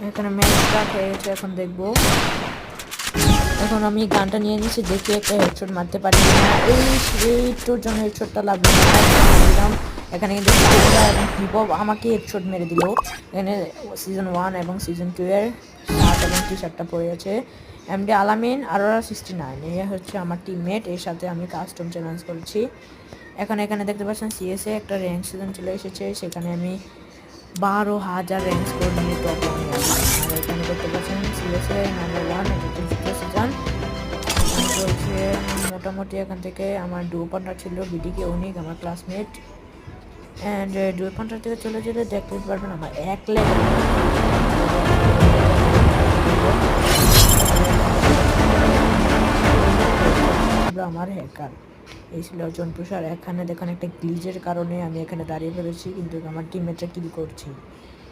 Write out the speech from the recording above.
এখানে ম্যাচটা হয়ে গেছে, এখন দেখবো। এখন আমি গানটা নিয়ে নিয়েছি, দেখি একটা হেডশট মারতে পারি না। এইটার জন্য হেডশটটা লাগলো দিলাম। এখানে কিন্তু এবং হিপহপ আমাকে হেডশট মেরে দিল। এখানে সিজন 1 এবং সিজন 2 এর শার্ট এবং টি শার্টটা পরে আছে। এমডি আলামিন আরোরা 69 এই হচ্ছে আমার টিমমেট, এর সাথে আমি কাস্টম চ্যালেঞ্জ করেছি। এখানে দেখতে পাচ্ছেন সিএসএ একটা র্যাঙ্ক সিজন চলে এসেছে, সেখানে আমি 12,000 র্যাঙ্ক স্কোর নিয়ে টপ 1 এ আছি। আর এখানে দেখতে পাচ্ছেন সিএসএ নাম্বার 1, এটা হচ্ছে দ্বিতীয় সিজন চলছে। মোটামুটি এখান থেকে আমার ডু পার্টনার ছিল বিডিকে অনিক, আমার ক্লাসমেট। অ্যান্ড ডু পার্টনার থেকে চলে যেতে দেখতে পারবেন আমার 1 লেভেল আমার হ্যাকার। এই ছিল অর্জন তুষার। এখানে দেখুন একটা গ্লিজের কারণে আমি এখানে দাঁড়িয়ে ফেলেছি, কিন্তু আমার টিমমেটরা কিল করছি।